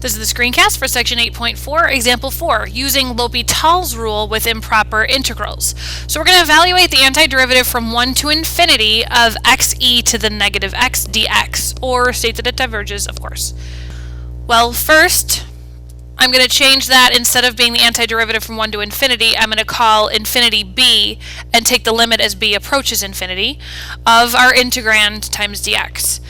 This is the screencast for section 8.4, example 4, using L'Hopital's rule with improper integrals. So we're going to evaluate the antiderivative from 1 to infinity of x e to the negative x dx, or state that it diverges, of course. Well, first, I'm going to change that. Instead of being the antiderivative from 1 to infinity, I'm going to call infinity b and take the limit as b approaches infinity of our integrand times dx.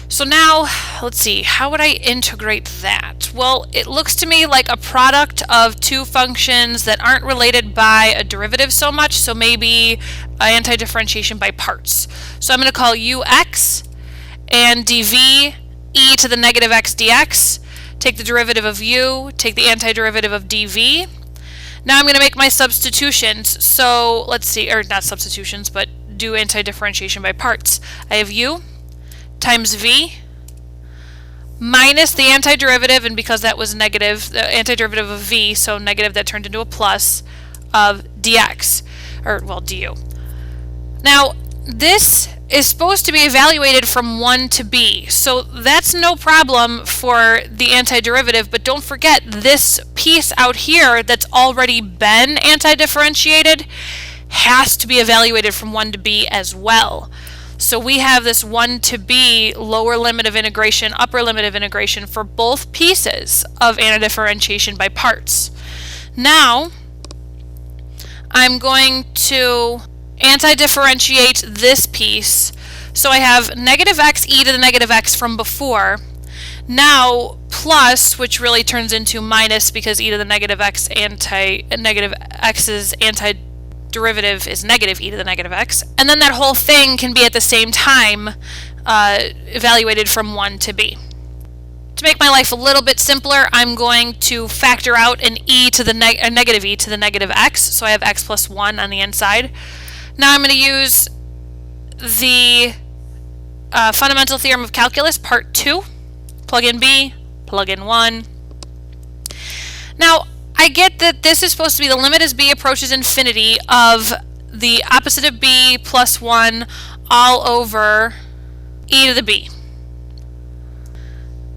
So now, let's see, how would I integrate that? Well, it looks to me like a product of two functions that aren't related by a derivative so much, so maybe anti-differentiation by parts. So I'm going to call ux and dv e to the negative x dx, take the derivative of u, take the antiderivative of dv. Now I'm going to make my substitutions. So let's see, or not substitutions, but do anti-differentiation by parts. I have u times v minus the antiderivative, and because that was negative, the antiderivative of v, so negative that turned into a plus, of dx, or well, du. Now, this is supposed to be evaluated from 1 to b, so that's no problem for the antiderivative, but don't forget this piece out here that's already been anti-differentiated has to be evaluated from 1 to b as well. So we have this 1 to b lower limit of integration, upper limit of integration for both pieces of anti-differentiation by parts. Now, I'm going to anti-differentiate this piece. So I have negative x e to the negative x from before. Now, plus, which really turns into minus because e to the negative x negative x's antiderivative is negative e to the negative x, and then that whole thing can be at the same time evaluated from 1 to b. To make my life a little bit simpler, I'm going to factor out an e to the negative e to the negative x, so I have x plus 1 on the inside. Now I'm going to use the fundamental theorem of calculus, part 2. Plug in b, plug in 1. Now, I get that this is supposed to be the limit as b approaches infinity of the opposite of b plus 1 all over e to the b.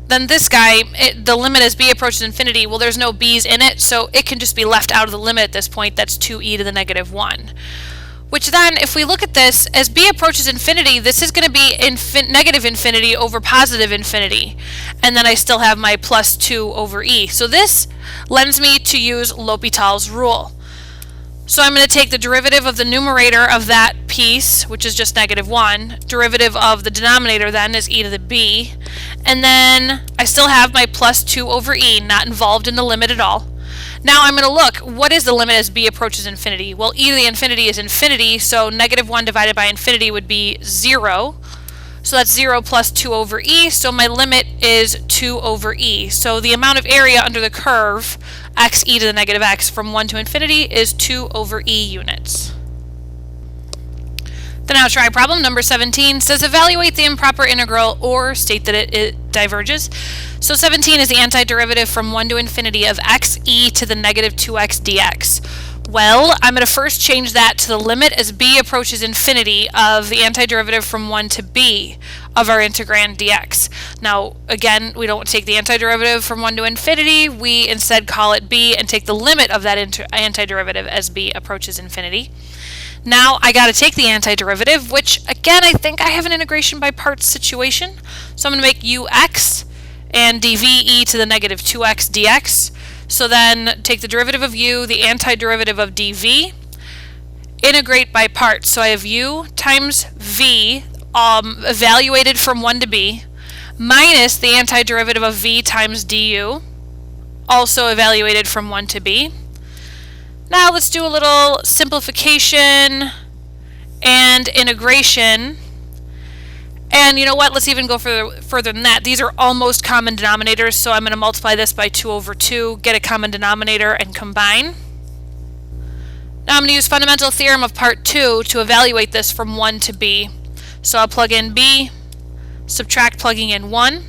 Then this guy, the limit as b approaches infinity, well, there's no b's in it, so it can just be left out of the limit at this point. That's 2e to the negative 1. Which then, if we look at this, as b approaches infinity, this is going to be negative infinity over positive infinity. And then I still have my plus 2 over e. So this lends me to use L'Hopital's rule. So I'm going to take the derivative of the numerator of that piece, which is just negative 1. Derivative of the denominator then is e to the b. And then I still have my plus 2 over e, not involved in the limit at all. Now I'm going to look, what is the limit as b approaches infinity? Well, e to the infinity is infinity, so negative 1 divided by infinity would be 0. So that's 0 plus 2 over e, so my limit is 2 over e. So the amount of area under the curve, x e to the negative x, from 1 to infinity is 2 over e units. The now try problem, number 17, says evaluate the improper integral or state that it diverges. So 17 is the antiderivative from 1 to infinity of x e to the negative 2x dx. Well, I'm going to first change that to the limit as b approaches infinity of the antiderivative from 1 to b of our integrand dx. Now, again, we don't take the antiderivative from 1 to infinity. We instead call it b and take the limit of that antiderivative as b approaches infinity. Now I got to take the antiderivative, which again I think I have an integration by parts situation. So I'm going to make ux and dv e to the negative 2x dx. So then take the derivative of u, the antiderivative of dv, integrate by parts. So I have u times v evaluated from 1 to b, minus the antiderivative of v times du, also evaluated from 1 to b. Now let's do a little simplification and integration. And you know what? Let's even go further than that. These are almost common denominators, so I'm going to multiply this by 2 over 2, get a common denominator, and combine. Now I'm going to use fundamental theorem of part 2 to evaluate this from 1 to b. So I'll plug in b, subtract plugging in 1.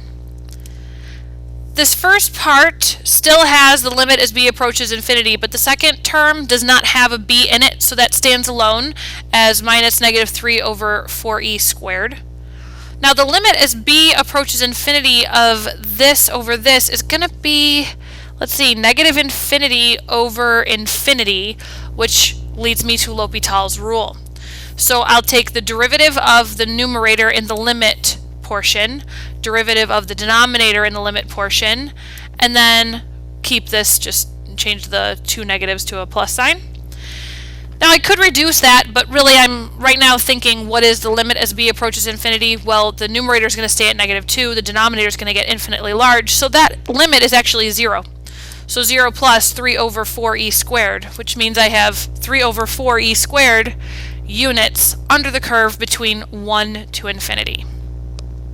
This first part still has the limit as b approaches infinity, but the second term does not have a b in it, so that stands alone as minus negative 3 over 4e squared. Now the limit as b approaches infinity of this over this is going to be, let's see, negative infinity over infinity, which leads me to L'Hopital's rule. So I'll take the derivative of the numerator in the limit portion, derivative of the denominator in the limit portion, and then keep this, just change the two negatives to a plus sign. Now I could reduce that, but really I'm right now thinking, what is the limit as b approaches infinity? Well, the numerator is going to stay at -2, the denominator is going to get infinitely large, so that limit is actually 0. So 0 plus 3 over 4e squared, which means I have 3 over 4e squared units under the curve between 1 to infinity.